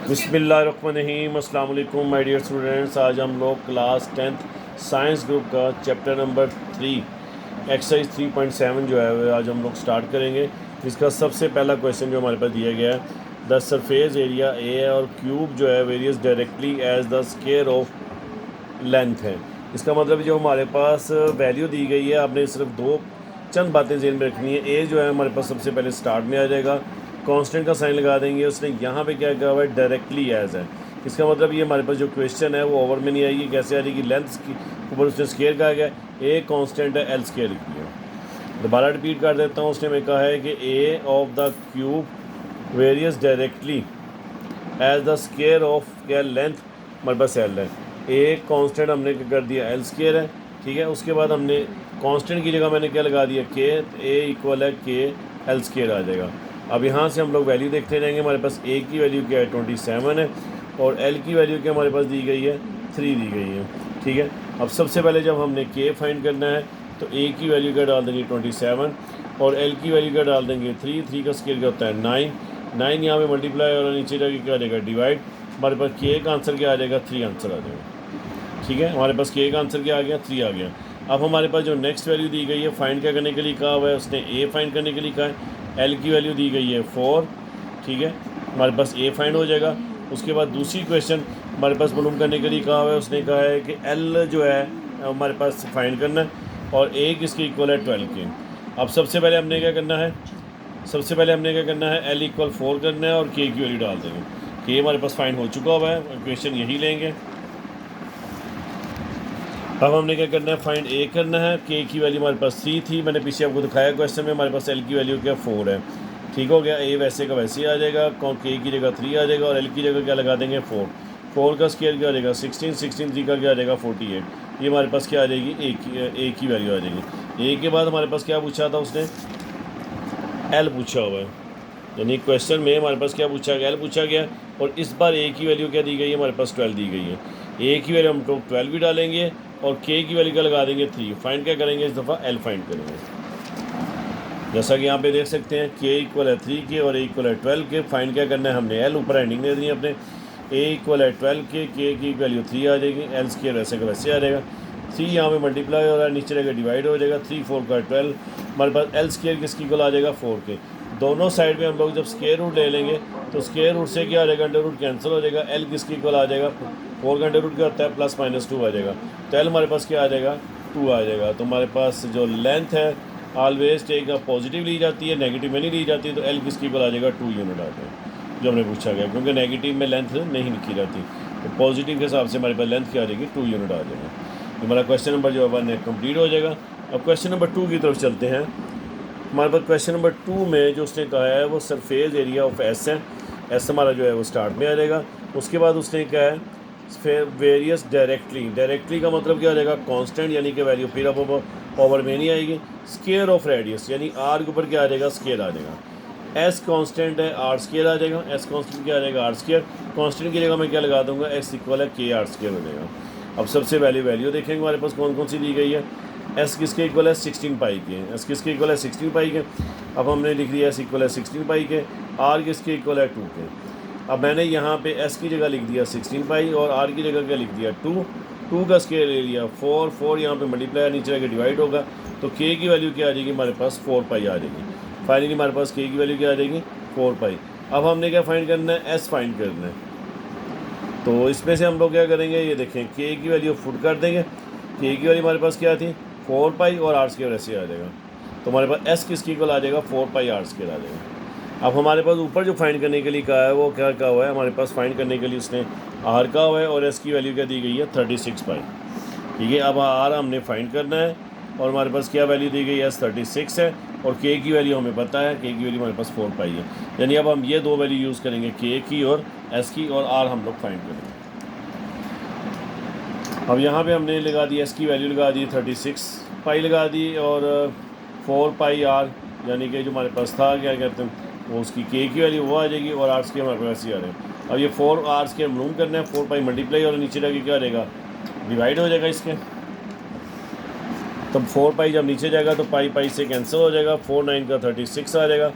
बिस्मिल्लाहिर्रहमानिर्रहीम। अस्सलाम वालेकुम माय डियर स्टूडेंट्स। आज हम लोग क्लास 10th साइंस ग्रुप का चैप्टर नंबर 3 एक्सरसाइज 3.7 जो है वो आज हम लोग स्टार्ट करेंगे। इसका सबसे पहला क्वेश्चन जो हमारे पास दिया गया है, द सरफेस एरिया ए और क्यूब जो है varies directly as the square of length है। इसका मतलब जो हमारे पास वैल्यू दी गई है, आपने सिर्फ दो चंद बातें ज़हन में रखनी है। ए जो है हमारे पास सबसे पहले स्टार्ट में आ जाएगा, कांस्टेंट का साइन लगा देंगे। उसने यहाँ पे क्या किया हुआ है, डायरेक्टली एज है। इसका मतलब ये हमारे पास जो क्वेश्चन है वो ओवर में नहीं आएगी। कैसे आ रही कि लेंथ की ऊपर उसने स्केयर कहा गया, ए कांस्टेंट है, एल स्केयर लिख दिया। दोबारा रिपीट कर देता हूँ। उसने हमें कहा है कि a of the cube varies directly as the square of क्या लेंथ हमारे पास एल है। ए कांस्टेंट हमने क्या कर दिया, एल स्केयर है, ठीक है। उसके बाद हमने कांस्टेंट की जगह मैंने क्या लगा दिया, के। ए इक्वल है के एल स्केयर आ जाएगा। अब यहाँ से हम लोग वैल्यू देखते जाएंगे। हमारे पास ए की वैल्यू क्या है, 27 है, और एल की वैल्यू क्या हमारे पास दी गई है, 3 दी गई है, ठीक है। अब सबसे पहले जब हमने के फाइंड करना है तो ए की वैल्यू क्या डाल देंगे 27, और एल की वैल्यू क्या डाल देंगे 3 का स्केयर क्या होता है 9 यहाँ पे मल्टीप्लाई और नीचे जाके क्या आ जाएगा डिवाइड। हमारे पास के का आंसर क्या आ जाएगा, 3 आंसर आ जाएगा, ठीक है। हमारे पास के का आंसर क्या आ गया, 3 आ गया। अब हमारे पास जो नेक्स्ट वैल्यू दी गई है, फाइंड क्या करने के लिए कहा हुआ है उसने, ए फाइंड करने के लिए कहा है। एल की वैल्यू दी गई है 4, ठीक है। हमारे पास ए फाइंड हो जाएगा। उसके बाद दूसरी क्वेश्चन हमारे पास मालूम करने के लिए कहा हुआ है। उसने कहा है कि एल जो है हमारे पास फाइंड करना है, और ए किसके इक्वल है 12 के। अब सबसे पहले हमने क्या करना है, एल इक्वल 4 करना है और के की वैल्यू डाल देंगे। के हमारे पास फाइंड हो चुका हुआ है, क्वेश्चन यही लेंगे। अब हमने क्या करना है, फाइंड ए करना है। के की वैल्यू हमारे पास 3 थी, मैंने पीछे आपको दिखाया क्वेश्चन में। हमारे पास एल की वैल्यू क्या 4 है, ठीक हो गया। ए वैसे का वैसे ही आ जाएगा, के की जगह 3 आ जाएगा, और एल की जगह क्या लगा देंगे 4 का स्केयर क्या आ जाएगा 16 3 का क्या आ जाएगा 48। ये हमारे पास क्या आ जाएगी, ए की वैल्यू आ जाएगी। ए के बाद हमारे पास क्या पूछा था उसने, एल पूछा हुआ है, यानी क्वेश्चन में हमारे पास क्या पूछा गया, एल पूछा गया। और इस बार ए की वैल्यू क्या दी गई है, हमारे पास 12 दी गई है। ए की वैल्यू हम तो 12 भी डालेंगे, और के की वैल्यू क्या लगा देंगे 3। फाइंड क्या करेंगे इस दफ़ा, एल फाइंड करेंगे। जैसा कि यहाँ पे देख सकते हैं, के इक्वल है 3 के और ए इक्वल है 12 के। फाइंड क्या करना है हमने, एल ऊपर एंडिंग दे दी है अपने। ए इक्वल है 12 के की वैल्यू 3 आ जाएगी, एल स्केयर वैसे का वैसे आ जाएगा। 3 यहाँ पे मल्टीप्लाई हो रहा है, नीचे रहेगा डिवाइड हो जाएगा। 3 4 का 12, हमारे पास एल स्केयर किसकी इक्वल आ जाएगा 4 के। दोनों साइड में हम लोग जब स्केयर रूट ले लेंगे तो स्केयर रूट से क्या आ जाएगा, अंडर रूट कैंसिल हो जाएगा। एल किसकी इक्वल आ जाएगा, 4 का अंडर रूट क्या होता है +-2 आ जाएगा, तो एल हमारे पास क्या आ जाएगा 2 आ जाएगा। तो हमारे पास जो लेंथ है ऑलवेज टेक पॉजिटिव ली जाती है, नेगेटिव में नहीं ली जाती। तो एल किसकी इक्वल आ जाएगा 2 यूनिट आ जाएगा, जो हमने पूछा गया, क्योंकि नेगेटिव में लेंथ नहीं लिखी जाती। तो पॉजिटिव के हिसाब से हमारे पास लेंथ क्या आ जाएगी 2 यूनिट आ जाएगा। तो हमारा क्वेश्चन नंबर जो है 1 कंप्लीट हो जाएगा। अब क्वेश्चन नंबर 2 की तरफ चलते हैं। हमारे पास क्वेश्चन नंबर 2 में जो उसने कहा है वो सरफेस एरिया ऑफ एस है। एस हमारा जो है वो स्टार्ट में आ जाएगा। उसके बाद उसने कहा है फिर वेरियस डायरेक्टली का मतलब क्या आ जाएगा, कांस्टेंट, यानी कि वैल्यू फिर अब पावर में नहीं आएगी। स्केयर ऑफ रेडियस, यानी आर के ऊपर क्या आ जाएगा, स्केयर आ जाएगा। एस कांस्टेंट है, आर स्केयर आ जाएगा। एस कांस्टेंट क्या आ जाएगा, आर स्केयर। कांस्टेंट की जगह मैं क्या लगा दूंगा, एस इक्वल है के आर स्केयर हो जाएगा। अब सबसे पहले वैल्यू देखेंगे हमारे पास कौन कौन सी दी गई है। एस किसके इक्वल है, 16 पाई के। एस किसके इक्वल है, 16 पाई के। अब हमने लिख दिया एस इक्वल है 16 पाई के। आर किसके इक्वल है 2 के। अब मैंने यहाँ पे एस की जगह लिख दिया 16 पाई, और आर की जगह क्या लिख दिया 2 का स्केयर ले लिया 4 यहाँ पे मल्टीप्लाई नीचे आके डिवाइड होगा। तो के की वैल्यू क्या आ जाएगी, हमारे पास 4 पाई आ जाएगी। फाइनली हमारे पास के की वैल्यू क्या आ जाएगी 4 पाई। अब हमने क्या फाइंड करना है, एस फाइंड करना है। तो इसमें से हम लोग क्या करेंगे, ये देखें, के की वैल्यू फुट कर देंगे। के की वैल्यू हमारे पास क्या थी 4 पाई, और आर स्केयर ऐसे आ जाएगा। तो हमारे पास एस किसकी इक्वल आ जाएगा 4 पाई आर स्केयर आ जाएगा। अब हमारे पास ऊपर जो फाइंड करने के लिए कहा है वो क्या कहा हुआ है, हमारे पास फाइंड करने के लिए उसने आर कहा हुआ है, और एस की वैल्यू क्या दी गई है 36 पाई, ठीक है। अब आर हमने फाइंड करना है, और हमारे पास क्या वैल्यू दी गई है, एस 36 है, और के की वैल्यू हमें पता है, के की वैल्यू हमारे पास 4 पाई है। यानी अब हम ये दो वैल्यू यूज़ करेंगे, के की और एस की, और आर हम लोग फाइंड करेंगे। अब यहाँ पे हमने लगा दी, एस की वैल्यू लगा दी 36 पाई लगा दी, और 4 पाई आर, यानी कि जो हमारे पास था क्या कहते हैं वो, उसकी के की वैल्यू वो आ जाएगी, और आर के हमारे पास ही आ रहे हैं। अब ये 4 आर के मालूम करना है, 4 पाई मल्टीप्लाई, और नीचे जाके क्या रहेगा डिवाइड हो जाएगा इसके। तब 4 पाई जब नीचे जाएगा तो पाई से कैंसिल हो जाएगा, 4 9 का 36 आ जाएगा।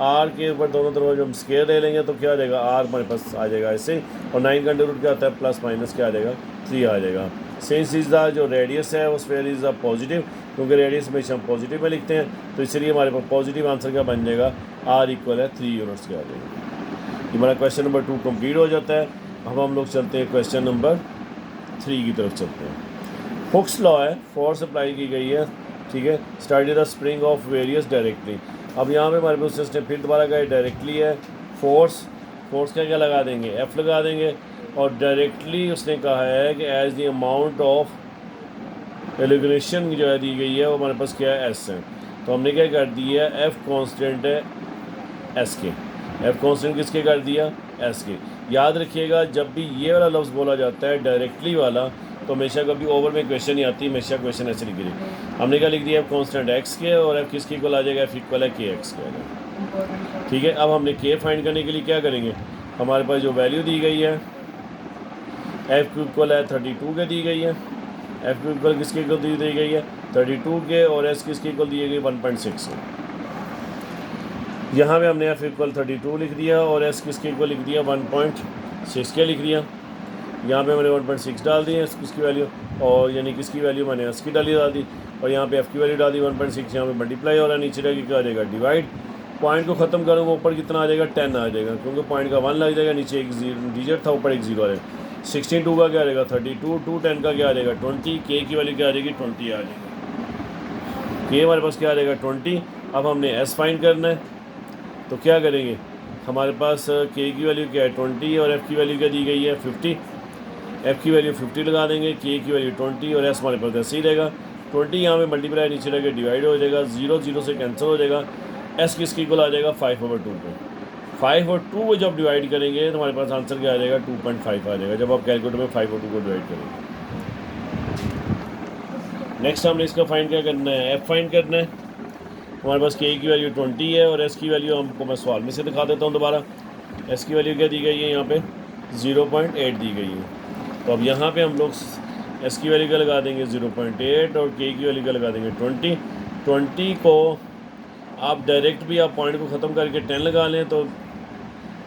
आर के ऊपर दोनों तरफ जब हम स्केयर ले लेंगे तो क्या आ जाएगा, आर हमारे पास आ जाएगा ऐसे, और 9 का अंडर रूट क्या होता है, प्लस माइनस क्या आ जाएगा, 3 आ जाएगा। सिंस इज द जो रेडियस है वो स्फीयर इज़ द पॉजिटिव, क्योंकि रेडियस हमेशा हम पॉजिटिव में लिखते हैं, तो इसलिए हमारे पास पॉजिटिव आंसर क्या बन जाएगा, आर इक्वल है 3 यूनिट्स के आ जाएगा। ये हमारा क्वेश्चन नंबर 2 कंप्लीट हो जाता है। अब हम लोग चलते हैं क्वेश्चन नंबर 3 की तरफ चलते हैं। हुक्स लॉ है, फोर्स अप्लाई की गई है, ठीक है। Study the spring of various directly. अब यहाँ पे हमारे पास उसने फिर दोबारा कहा डायरेक्टली है, फोर्स का क्या लगा देंगे, एफ लगा देंगे, और डायरेक्टली उसने कहा है कि as the amount of elongation जो है दी गई है वो हमारे पास क्या है, एस है। तो हमने क्या कर दिया, एफ कांस्टेंट है एस के, एफ कांस्टेंट किसके कर दिया, एस के। याद रखिएगा जब भी ये वाला लफ्ज़ बोला जाता है डायरेक्टली वाला, तो हमेशा कभी ओवर में क्वेश्चन नहीं आती, हमेशा क्वेश्चन ऐसे लिख दी। हमने क्या लिख दिया, एफ कांस्टेंट एक्स के, और एफ किसके इक्वल आ जाएगा, एफ इक्वल है के एक्स के आ जाएगा, ठीक है। अब हमने के फाइंड करने के लिए क्या करेंगे, हमारे पास जो वैल्यू दी गई है एफ की इक्वल है 32 के दी गई है, एफ की इक्वल किसके इक्वल दी गई है 32 के, और एस किसके इक्वल दी गई 1.6 है। यहाँ पे हमने एफ इक्वल 32 लिख दिया और एस किसके इक्वल लिख दिया 1.6 के लिख दिया। यहाँ पे मैंने 1.6 डाल दी है इसकी वैल्यू, और यानी किसकी वैल्यू मैंने एस की डाल दी, और यहाँ पे एफ की वैल्यू डाल दी 1.6, यहाँ पे मल्टीप्लाई हो रहा है, नीचे रह क्या आ जाएगा डिवाइड। पॉइंट को ख़त्म करूँगा ऊपर कितना आ जाएगा 10 आ जाएगा, क्योंकि पॉइंट का 1 लग जाएगा, नीचे एक डिजिट था ऊपर एक 0 आ जाएगा। 16 का क्या आ जाएगा 32, 2 10 का क्या आ जाएगा 20, के की वैल्यू क्या आ जाएगी 20 आ जाएगी, के हमारे पास क्या आ जाएगा 20। अब हमने एस फाइंड करना है, तो क्या करेंगे, हमारे पास के की वैल्यू क्या है 20 और एफ़ की वैल्यू क्या दी गई है 50, एफ़ की वैल्यू 50 लगा देंगे, के की वैल्यू 20 और एस हमारे पास ऐसे ही रहेगा। 20 यहाँ पे मल्टीप्लाई नीचे रह के डिवाइड हो जाएगा, 0 से कैंसिल हो जाएगा, एस किसकी इक्वल आ जाएगा 5/2 पे। 5/2 को जब डिवाइड करेंगे तो हमारे पास आंसर क्या आ जाएगा 2.5 आ जाएगा, जब आप कैलकुलेटर में 5/2 को डिवाइड करेंगे। नेक्स्ट हमने इसका फाइंड क्या करना है, एफ फाइंड करना है। हमारे पास के की वैल्यू 20 है और एस की वैल्यू हमको मैं सवाल में से दिखा देता हूँ दोबारा। एस की वैल्यू क्या दी गई है यहाँ पे 0.8 दी गई है, तो अब यहाँ पे हम लोग एस की वैल्यू क्या लगा देंगे 0.8 और के की वैल्यू क्या लगा देंगे 20 को आप डायरेक्ट भी आप पॉइंट को ख़त्म करके 10 लगा लें तो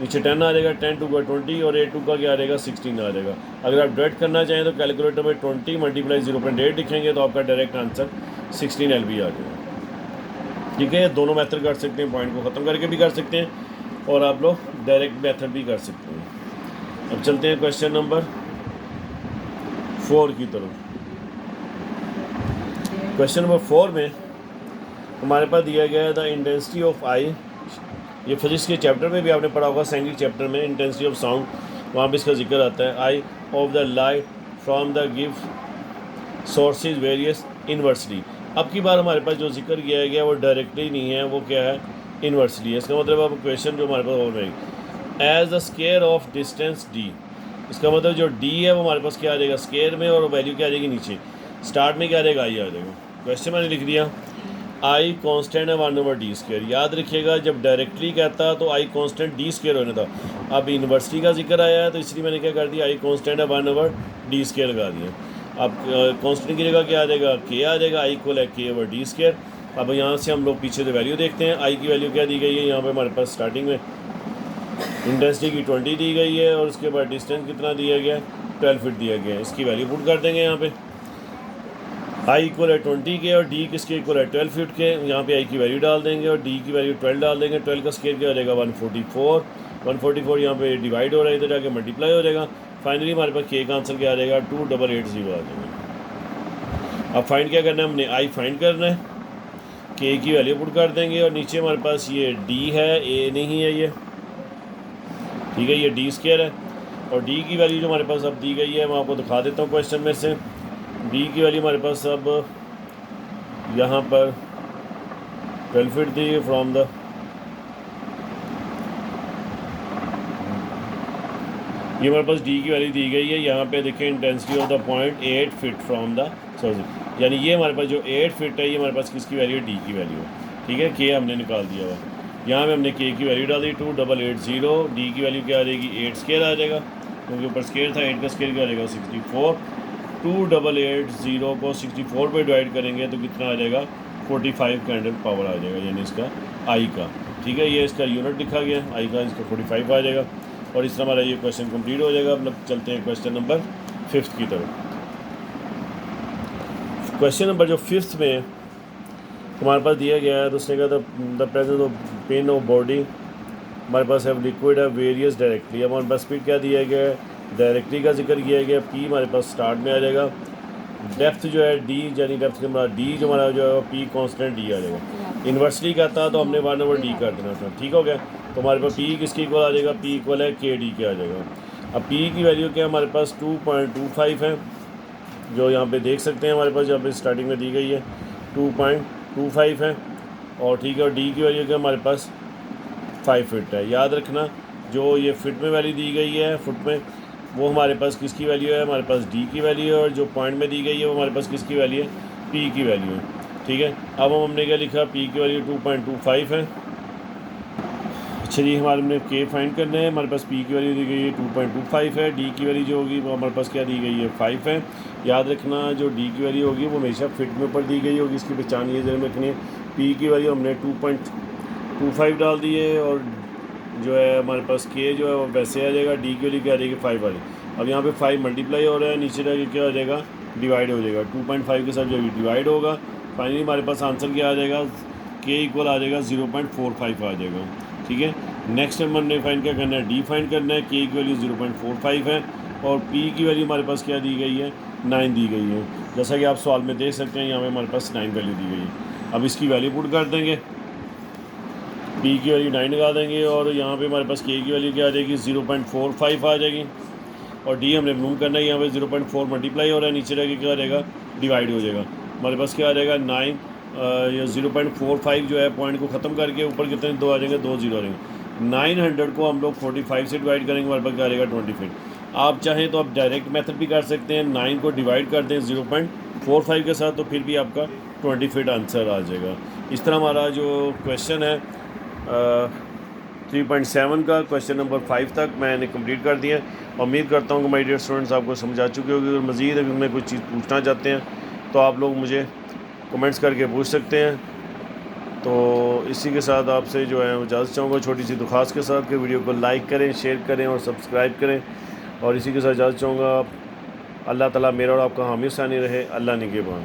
नीचे 10 आ जाएगा, 10 2 का 20 और 8 2 का क्या आ जाएगा 16 आ जाएगा। अगर आप डायरेक्ट करना चाहें तो कैलकुलेटर में 20 मल्टीप्लाई 0.8 लिखेंगे तो आपका डायरेक्ट आंसर 16 LB आ जाएगा, ठीक है। दोनों मेथड कर सकते हैं, पॉइंट को ख़त्म करके भी कर सकते हैं और आप लोग डायरेक्ट मेथड भी कर सकते हैं। अब चलते हैं क्वेश्चन नंबर 4 की तरफ। क्वेश्चन नंबर 4 में हमारे पास दिया गया है द इंटेंसिटी ऑफ आई, ये फिजिक्स के चैप्टर में भी आपने पढ़ा होगा, साइंटिफिक चैप्टर में इंटेंसिटी ऑफ साउंड, वहाँ भी इसका जिक्र आता है। I of the light from the give sources varies inversely. अब की बार हमारे पास जो जिक्र किया गया वो डायरेक्टली नहीं है, वो क्या है इन्वर्सली है। इसका मतलब अब क्वेश्चन जो हमारे पास हो रही as the square of distance D, इसका मतलब जो डी है वो हमारे पास क्या आ जाएगा स्केयर में, और वैल्यू क्या आ जाएगी नीचे, स्टार्ट में क्या आ जाएगा आई आ जाएगा। क्वेश्चन मैंने लिख दिया आई कांस्टेंट है 1/d²। याद रखिएगा जब डायरेक्टली कहता तो आई कांस्टेंट d² होना था, अब इन्वर्सली का जिक्र आया है तो इसलिए मैंने क्या कर दिया आई कांस्टेंट है 1/d² लगा दिया। अब कांस्टेंट की जगह क्या आ जाएगा के आ जाएगा, आई इक्वल है k/d²। अब यहाँ से हम लोग पीछे से वैल्यू देखते हैं, आई की वैल्यू क्या दी गई है यहाँ पे हमारे पास स्टार्टिंग में इंटेंसिटी की 20 दी गई है और उसके बाद डिस्टेंस कितना दिया गया 12 फीट दिया गया है। इसकी वैल्यू पुट कर देंगे यहाँ पे, आई इक्वल है 20 के और डी किसके इक्वल है 12 फीट के। यहाँ पे आई की वैल्यू डाल देंगे और डी की वैल्यू 12 डाल देंगे। 12 का स्केयर क्या हो जाएगा 144 यहाँ पे डिवाइड हो रहा है, इधर जाके मल्टीप्लाई हो जाएगा। फाइनली हमारे पास के का आंसर क्या आ जाएगा 2880 आ जाएगा। अब फाइंड क्या करना है हमने, आई फाइंड करना है, के की वैल्यू पुट कर देंगे और नीचे हमारे पास ये डी है, ए नहीं है ये, ठीक है, ये d² है और डी की वैल्यू जो हमारे पास अब दी गई है मैं आपको दिखा देता हूँ क्वेश्चन में से। डी की वैल्यू हमारे पास अब यहाँ पर 12 फीट दी फ्रॉम द ये हमारे पास डी की वैल्यू दी गई है। यहाँ पे देखें intensity of the point 8 feet from the sorry, यानी ये हमारे पास जो 8 फीट है ये हमारे पास किसकी वैल्यू है डी की वैल्यू है, ठीक है। के हमने निकाल दिया हुआ, यहाँ पे हमने के की वैल्यू डाल दी 2880। डी की वैल्यू क्या आ जाएगी 8² आ जाएगा क्योंकि ऊपर स्केयर था, 8 का स्केयर क्या आ जाएगा 64। 2880 को 64 पे डिवाइड करेंगे तो कितना आ जाएगा 45 कैंडल पावर आ जाएगा, यानी इसका आई का। ठीक है, ये इसका यूनिट लिखा गया आएगा, इसका 45 आ जाएगा। और इस तरह हमारा ये क्वेश्चन कंप्लीट हो जाएगा। अब चलते हैं क्वेश्चन नंबर 5 की तरफ। क्वेश्चन नंबर जो 5 में हमारे पास दिया गया है, तो उसने कहा the presence of pain of body, हमारे पास है लिक्विड है वेरियस डायरेक्टली। हमारे पास स्पीड क्या दिया गया है, डायरेक्टली का जिक्र किया गया। पी हमारे पास स्टार्ट में आ जाएगा। डेप्थ जो है डी, यानी डेप्थ के हमारा डी जो हमारा जो है पी कॉन्स्टेंट डी आ जाएगा। इन्वर्सली का था तो हमने 1/d कर देना था। ठीक हो गया। तो हमारे पास पी किसके इक्वल आ जाएगा, पी इक्वल है के डी के आ जाएगा। अब पी की वैल्यू क्या है, हमारे पास 2.25 है, जो यहाँ पे देख सकते हैं हमारे पास यहाँ पे स्टार्टिंग में दी गई है 2.25 है। और ठीक है, और डी की वैल्यू क्या हमारे पास 5 फीट है। याद रखना जो ये फिट में वैल्यू दी गई है फुट में, वो हमारे पास किसकी वैल्यू है, हमारे पास डी की वैल्यू है। और जो पॉइंट में दी गई है वो हमारे पास किसकी वैल्यू है, पी की वैल्यू है। ठीक है, अब हमने क्या लिखा, पी की वैल्यू 2.25 है। अच्छा जी, हमने के फाइंड करना है। हमारे पास पी की वैल्यू दी गई है 2.25 है। डी की वैल्यू जो होगी वो हमारे पास क्या दी गई है 5 है। याद रखना जो डी की वैल्यू होगी वो हमेशा फिट में ऊपर दी गई होगी, इसकी पहचान ये जरूर रखनी है। पी की वैल्यू हमने 2.25 डाल दी है, और जो है हमारे पास के जो है वो वैसे आ जाएगा। डी की वैल्यू क्या आ जाएगी 5 वाली। अब यहाँ पे 5 मल्टीप्लाई हो रहा है, नीचे जाके क्या हो जाएगा, डिवाइड हो जाएगा। 2.5 के साथ जो डिवाइड होगा, फाइनली हमारे पास आंसर क्या आ जाएगा, के इक्वल आ जाएगा 0.45 आ जाएगा। ठीक है, नेक्स्ट टाइम हमने फाइंड क्या करना है, डी फाइंड करना है। के की वैल्यू 0.45 है, और पी की वैल्यू हमारे पास क्या दी गई है, 9 दी गई है। जैसा कि आप सवाल में देख सकते हैं, यहाँ पे हमारे पास 9 वैल्यू दी गई है। अब इसकी वैल्यू पुट कर देंगे, पी की वैल्यू 9 लगा देंगे, और यहाँ पे हमारे पास के की वैल्यू क्या आ जाएगी 0.45 आ जाएगी। और डी हमने रिमूव करना है, यहाँ पे 0.4 मल्टीप्लाई हो रहा है, नीचे रह के क्या आ जाएगा, डिवाइड हो जाएगा। हमारे पास क्या आ जाएगा 9 या 0.45 जो है पॉइंट को ख़त्म करके ऊपर कितने 2 आ जाएंगे, 2 0 आ जाएंगे। 900 को हम लोग 45 से डिवाइड करेंगे, हमारे पास क्या आ जाएगा 20 फीट। आप चाहें तो आप डायरेक्ट मेथड भी कर सकते हैं, 9 को डिवाइड कर दें 0.45 के साथ, तो फिर भी आपका 20 फीट आंसर आ जाएगा। इस तरह हमारा जो क्वेश्चन है 3.7 का क्वेश्चन नंबर 5 तक मैंने कंप्लीट कर दिया। उम्मीद करता हूँ कि माय डियर स्टूडेंट्स आपको समझ आ चुकी होगी। अगर मज़ीद अगर मैं कुछ चीज़ पूछना चाहते हैं तो आप लोग मुझे कमेंट्स करके पूछ सकते हैं। तो इसी के साथ आपसे जो है इजाज़त चाहूँगा छोटी सी दरख्वास्त के साथ कि वीडियो को लाइक करें, शेयर करें और सब्सक्राइब करें। और इसी के साथ इजाज़त चाहूँगा। अल्लाह ताला मेरा और आपका हामी सानी रहे। अल्लाह निगहबान।